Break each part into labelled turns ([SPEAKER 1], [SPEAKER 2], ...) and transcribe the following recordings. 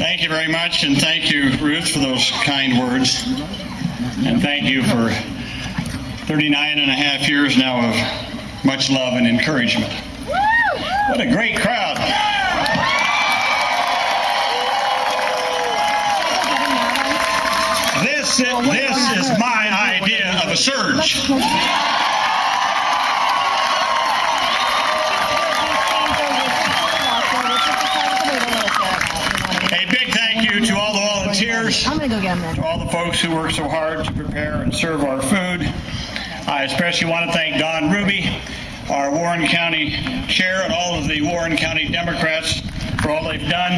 [SPEAKER 1] Thank you very much, and thank you, Ruth, for those kind words. And thank you for 39 and a half years now of much love and encouragement. What a great crowd. This is my idea of a surge. To all the volunteers, to all the folks who work so hard to prepare and serve our food. I especially want to thank Don Ruby, our Warren County Chair, and all of the Warren County Democrats for all they've done.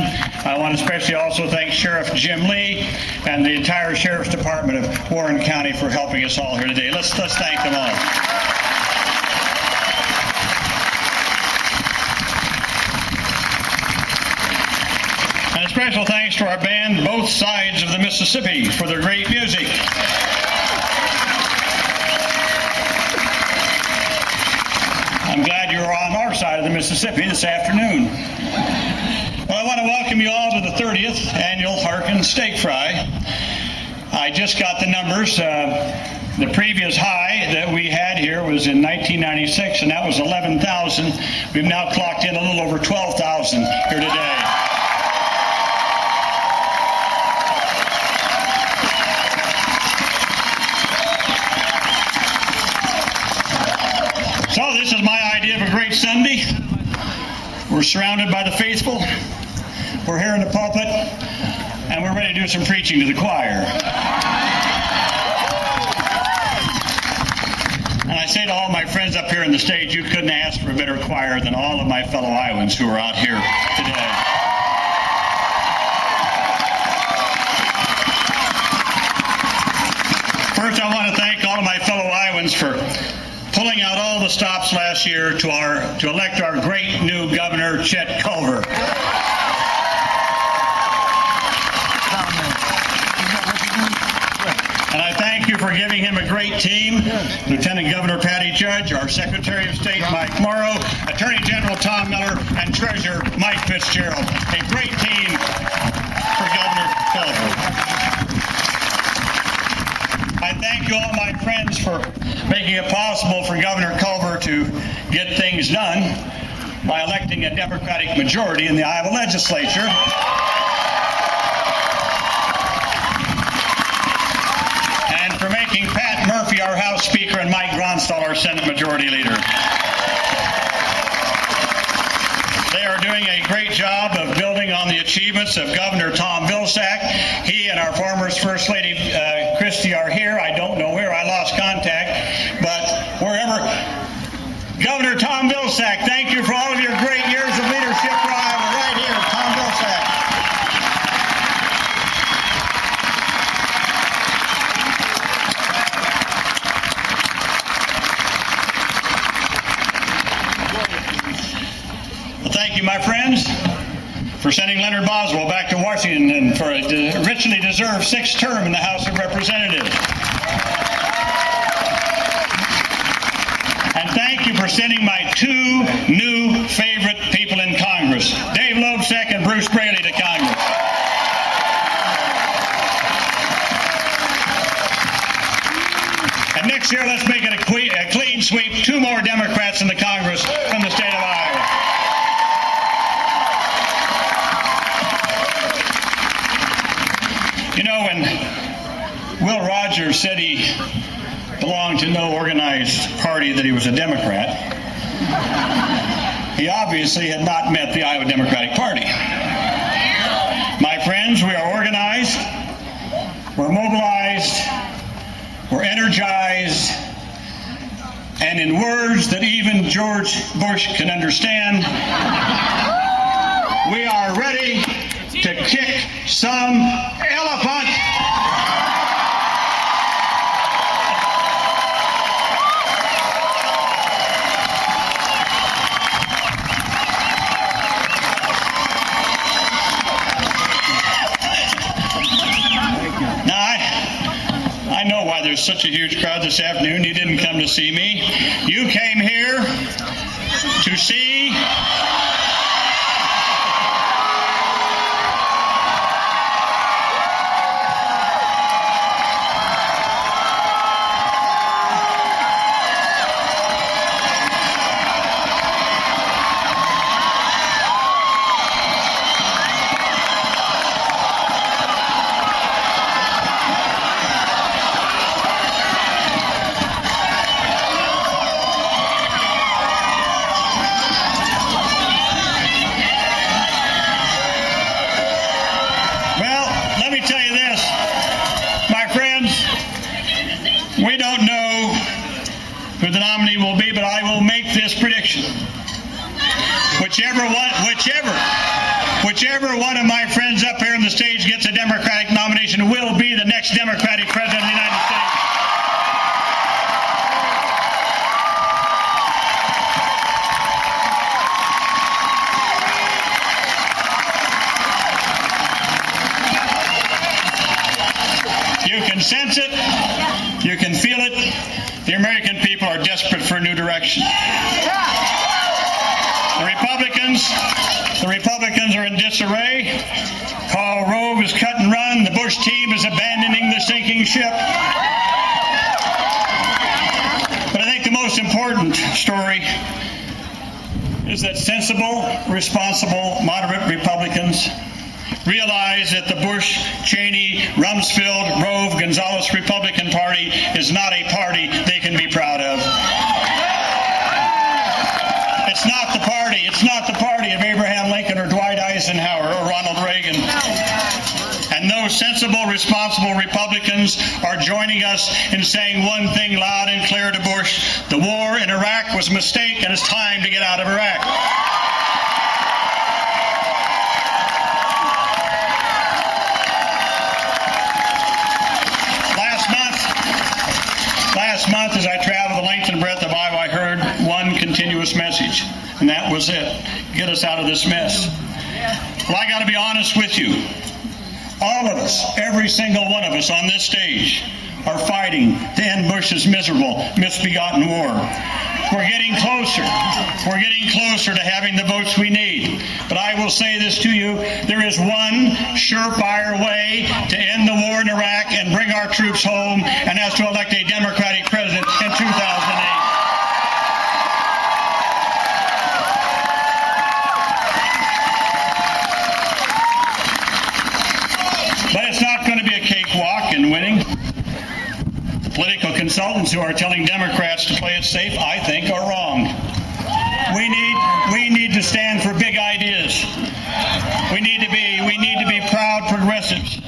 [SPEAKER 1] I want to especially also thank Sheriff Jim Lee and the entire Sheriff's Department of Warren County for helping us all here today. Let's thank them all. Special thanks to our band, Both Sides of the Mississippi, for their great music. I'm glad you're on our side of the Mississippi this afternoon. Well, I want to welcome you all to the 30th Annual Harkin Steak Fry. I just got the numbers. The previous high that we had here was in 1996, and that was 11,000. We've now clocked in a little over 12,000 here today. So this is my idea of a great Sunday. We're surrounded by the faithful. We're here in the pulpit, and we're ready to do some preaching to the choir. And I say to all my friends up here on the stage, you couldn't ask for a better choir than all of my fellow Iowans who are out here today. First, I want to thank all of my fellow Iowans for pulling out all the stops last year to elect our great new governor, Chet Culver. And I thank you for giving him a great team. Lieutenant Governor Patty Judge, our Secretary of State Mike Morrow, Attorney General Tom Miller, and Treasurer Mike Fitzgerald. A great team for Governor Culver. I thank you all, my friends, for making it possible for Governor Culver to get things done by electing a Democratic majority in the Iowa legislature. And for making Pat Murphy our House Speaker and Mike Gronstal our Senate Majority Leader. They are doing a great job of building on the achievements of Governor Tom Vilsack. He and our former First Lady Christie are here. I don't know where, I lost contact, but wherever. Governor Tom Vilsack, thank you for all of your great years of leadership for Iowa. Right here, Tom Vilsack. Well, thank you, my friends, for sending Leonard Boswell back to Washington for a richly deserved sixth term in the House of Representatives. And thank you for sending my two new favorite people in Congress, Dave Loebsack and Bruce Braley, to Congress. And next year, let's make it a clean sweep. Two more Democrats in the Congress from the state of Iowa. You know, when Will Rogers said he belonged to no organized party, that he was a Democrat, he obviously had not met the Iowa Democratic Party. My friends, we are organized, we're mobilized, we're energized, and in words that even George Bush can understand, we are ready to kick some elephant. I know why there's such a huge crowd this afternoon. You didn't come to see me. You came here to see Whichever one of my friends up here on the stage gets a Democratic nomination will be the next Democratic president of the United States. You can sense it. You can feel it. The American people are desperate for a new direction. The Republicans are in disarray. Karl Rove is cut and run. The Bush team is abandoning the sinking ship. But I think the most important story is that sensible, responsible, moderate Republicans realize that the Bush, Cheney, Rumsfeld, Rove, Gonzales Republican Party is not a party they can be proud of. It's not the party of Abraham Lincoln or Dwight Eisenhower or Ronald Reagan. And those sensible, responsible Republicans are joining us in saying one thing loud and clear to Bush: the war in Iraq was a mistake and it's time to get out of Iraq. Last month, as I traveled the length and breadth of Iowa, I heard one continuous message, and that was it: get us out of this mess. Well, I got to be honest with you. All of us, every single one of us on this stage, are fighting to end Bush's miserable, misbegotten war. We're getting closer. We're getting closer to having the votes we need. But I will say this to you: there is one surefire way to end the war in Iraq and bring our troops home, and that's to elect a Democratic president in 2008. But it's not going to be a cakewalk in winning. Political consultants who are telling Democrats to play it safe, I think, are wrong. We need to stand for big ideas. We need to be proud progressives.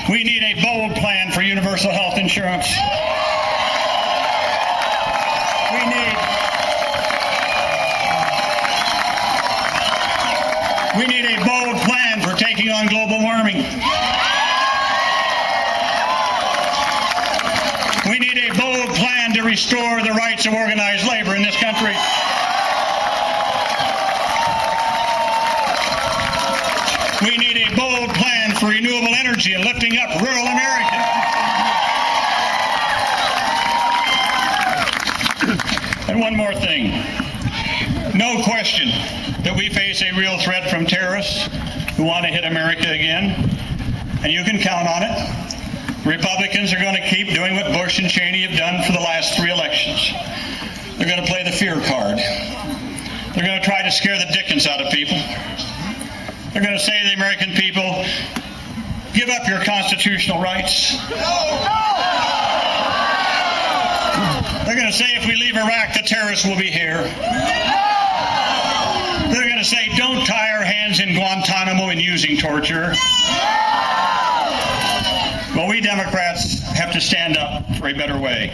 [SPEAKER 1] We need a bold plan for universal health insurance. We need a bold plan for taking on global warming. We need a bold plan to restore the rights of organized labor in this country. We need a bold plan for renewable energy and lifting up rural America. And one more thing. No question that we face a real threat from terrorists who want to hit America again, and you can count on it. Republicans are going to keep doing what Bush and Cheney have done for the last 3 elections. They're going to play the fear card. They're going to try to scare the dickens out of people. They're going to say to the American people, give up your constitutional rights. They're going to say if we leave Iraq, the terrorists will be here. They're going to say don't tie our hands in Guantanamo in using torture. Well, we Democrats have to stand up for a better way.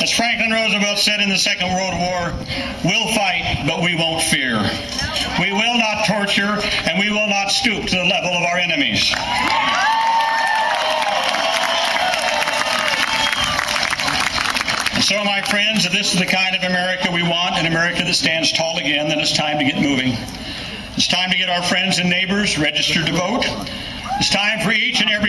[SPEAKER 1] As Franklin Roosevelt said in the Second World War, we'll fight, but we won't fear. We will not torture, and we will not stoop to the level of our enemies. So, my friends, if this is the kind of America we want, an America that stands tall again, then it's time to get moving. It's time to get our friends and neighbors registered to vote. It's time for each and every